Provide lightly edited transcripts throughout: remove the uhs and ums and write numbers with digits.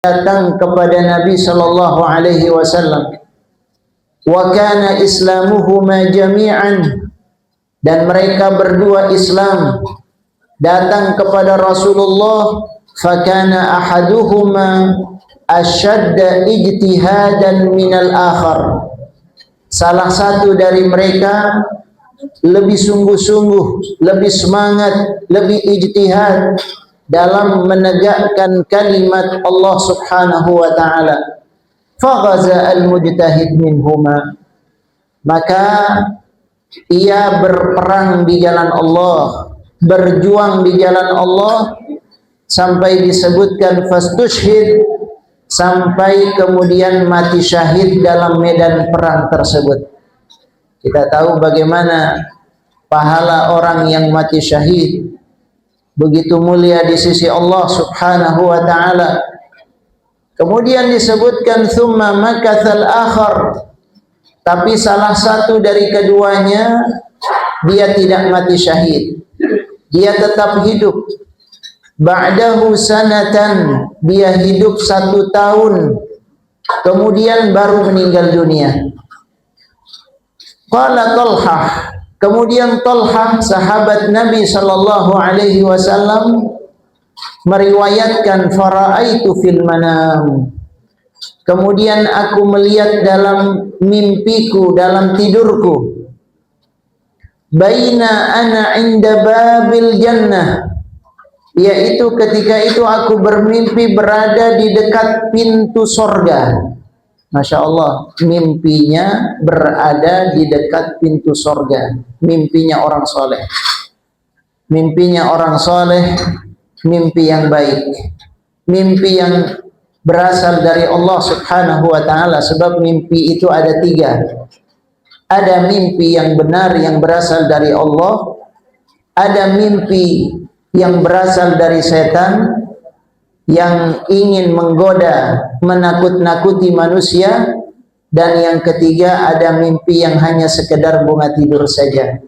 datang kepada Nabi sallallahu alaihi wasallam. Wa kana islamuhuma jami'an, dan mereka berdua Islam datang kepada Rasulullah. Fakana ahaduhuma asyadda ijtihadan minal akhar, salah satu dari mereka lebih sungguh-sungguh, lebih semangat, lebih ijtihad dalam menegakkan kalimat Allah Subhanahu wa ta'ala. Faghaza al-mujtahid minhuma, maka ia berperang di jalan Allah, berjuang di jalan Allah, sampai disebutkan fastushhid, sampai kemudian mati syahid dalam medan perang tersebut. Kita tahu bagaimana pahala orang yang mati syahid begitu mulia di sisi Allah Subhanahu wa ta'ala. Kemudian disebutkan thumma makathal akhar, tapi salah satu dari keduanya dia tidak mati syahid, dia tetap hidup. Ba'dahu sanatan, dia hidup 1 tahun, kemudian baru meninggal dunia. Qala Talhah, kemudian Talhah sahabat Nabi sallallahu alaihi wasallam meriwayatkan, faraitu fil manam, kemudian aku melihat dalam mimpiku, dalam tidurku, baina ana inda babil jannah, yaitu ketika itu aku bermimpi berada di dekat pintu sorga. Masya Allah, mimpinya berada di dekat pintu sorga. Mimpinya orang soleh, mimpinya orang soleh, mimpi yang baik, mimpi yang berasal dari Allah Subhanahu wa ta'ala. Sebab mimpi itu ada 3. Ada mimpi yang benar yang berasal dari Allah, ada mimpi yang berasal dari setan yang ingin menggoda, menakut-nakuti manusia, dan yang ketiga ada mimpi yang hanya sekedar bunga tidur saja.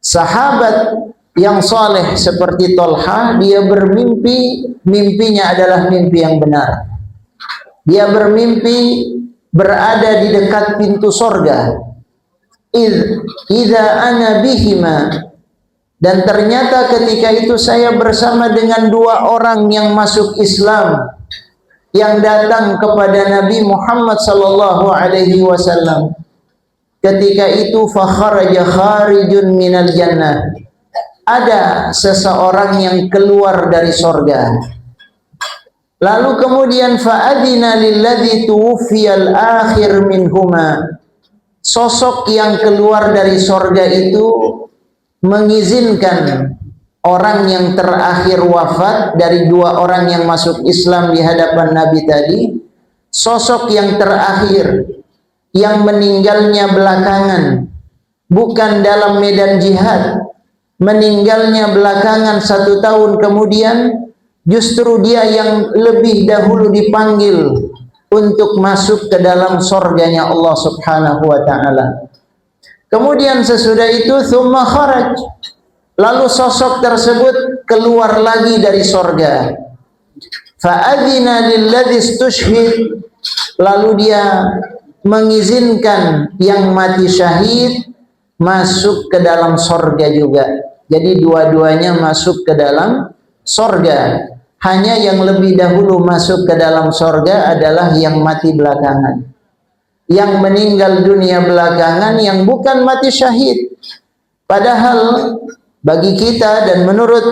Sahabat yang soleh seperti Talha, dia bermimpi, mimpinya adalah mimpi yang benar. Dia bermimpi berada di dekat pintu sorga. Idza ana bihima, dan ternyata ketika itu saya bersama dengan 2 orang yang masuk Islam, yang datang kepada Nabi Muhammad sallallahu alaihi wasallam. Ketika itu fakharaja kharijun minal jannah, ada seseorang yang keluar dari sorga. Lalu kemudian fa'adina lilladzi tuwfiyal akhir minhuma, sosok yang keluar dari sorga itu mengizinkan orang yang terakhir wafat dari 2 orang yang masuk Islam di hadapan Nabi tadi, sosok yang terakhir yang meninggalnya belakangan, bukan dalam medan jihad, meninggalnya belakangan 1 tahun kemudian, justru dia yang lebih dahulu dipanggil untuk masuk ke dalam surganya Allah Subhanahu wa ta'ala. Kemudian sesudah itu thumma kharaj, lalu sosok tersebut keluar lagi dari sorga. Fa'adhina lilladzi istushhid, lalu dia mengizinkan yang mati syahid masuk ke dalam sorga juga. Jadi dua-duanya masuk ke dalam sorga. Hanya yang lebih dahulu masuk ke dalam sorga adalah yang mati belakangan, yang meninggal dunia belakangan, yang bukan mati syahid. Padahal bagi kita dan menurut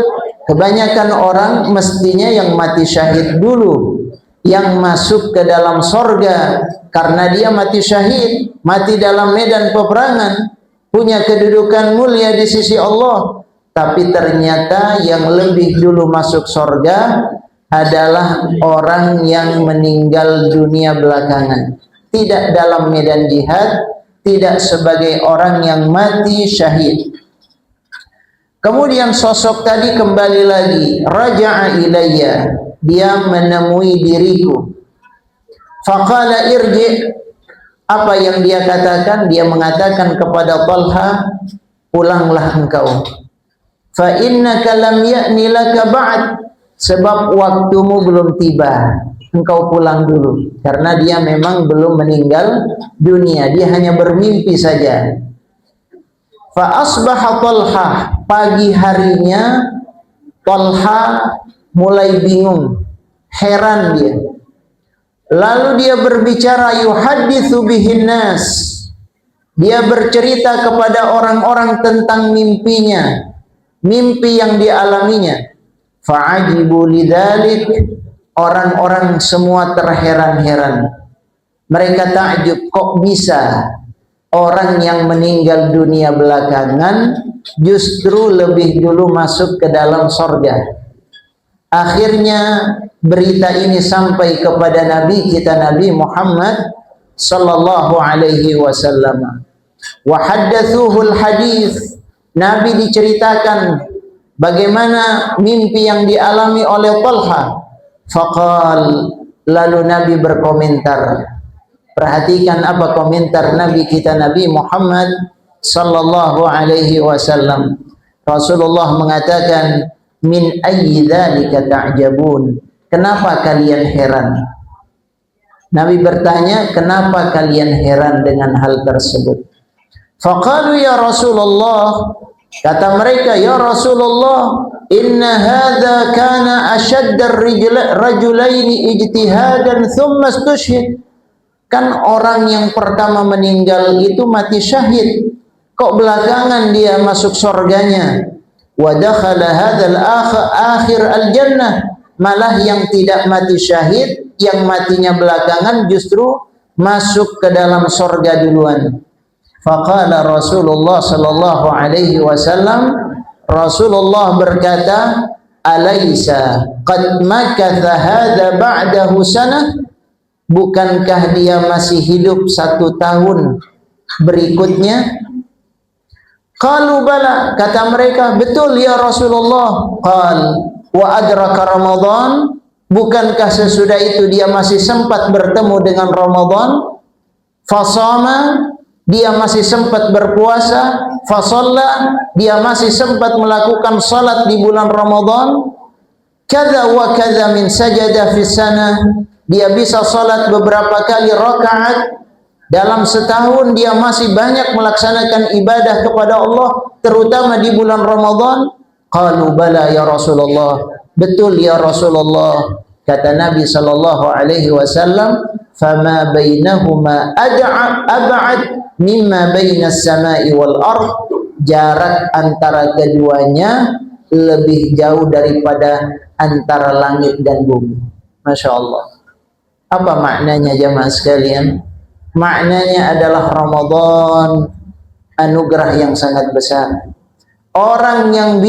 kebanyakan orang, mestinya yang mati syahid dulu yang masuk ke dalam sorga, karena dia mati syahid, mati dalam medan peperangan, punya kedudukan mulia di sisi Allah. Tapi ternyata yang lebih dulu masuk sorga adalah orang yang meninggal dunia belakangan, tidak dalam medan jihad, tidak sebagai orang yang mati syahid. Kemudian sosok tadi kembali lagi, raja'a ilayya, dia menemui diriku. Faqala irji', apa yang dia katakan? Dia mengatakan kepada Talha, pulanglah engkau. Fa innaka lam ya'ni laka ba'd, sebab waktumu belum tiba, engkau pulang dulu. Karena dia memang belum meninggal dunia, dia hanya bermimpi saja. Fa asbaha Talha, pagi harinya Talha mulai bingung, heran dia. Lalu dia berbicara, yuhaditsu bihin nas, dia bercerita kepada orang-orang tentang mimpinya, mimpi yang dialaminya. Fa'ajibu lidzalik, orang-orang semua terheran-heran. Mereka takjub, kok bisa orang yang meninggal dunia belakangan justru lebih dulu masuk ke dalam surga. Akhirnya berita ini sampai kepada Nabi kita, Nabi Muhammad sallallahu alaihi wasallam. Wa haddatsuhul hadis, Nabi diceritakan bagaimana mimpi yang dialami oleh Talha. Faqal, lalu Nabi berkomentar. Perhatikan apa komentar Nabi kita, Nabi Muhammad sallallahu alaihi wasallam. Rasulullah mengatakan, min ayyi dzalika ta'jabun, kenapa kalian heran? Nabi bertanya, kenapa kalian heran dengan hal tersebut? Faqalu ya Rasulullah, kata mereka, ya Rasulullah, inna hadza kana ashadda rajulaini ijtihadan thumma istushhid. Kan orang yang pertama meninggal itu mati syahid, kok belakangan dia masuk surganya? Wa dakhala hadzal akhir al-jannah, malah yang tidak mati syahid, yang matinya belakangan justru masuk ke dalam surga duluan. Faqala Rasulullah sallallahu alaihi wasallam, Rasulullah berkata, alaysa qad makatha hadza ba'dahu sanah, bukankah dia masih hidup 1 tahun berikutnya? Qalu bala, kata mereka, betul ya Rasulullah. Qal wa adraka Ramadan, bukankah sesudah itu dia masih sempat bertemu dengan Ramadan? Fasama, dia masih sempat berpuasa. Fasalla, dia masih sempat melakukan salat di bulan Ramadan. Kadza wa kadza min sajada fi sanah, dia bisa salat beberapa kali rakaat dalam setahun, dia masih banyak melaksanakan ibadah kepada Allah, terutama di bulan Ramadan. Qalu bala ya Rasulullah, betul ya Rasulullah. Kata Nabi sallallahu alaihi wasallam, fama bainahuma ab'ad mimma bainas samai wal ard, jarak antara keduanya lebih jauh daripada antara langit dan bumi. Masya Allah. Apa maknanya jamaah sekalian? Maknanya adalah Ramadan anugerah yang sangat besar. Orang yang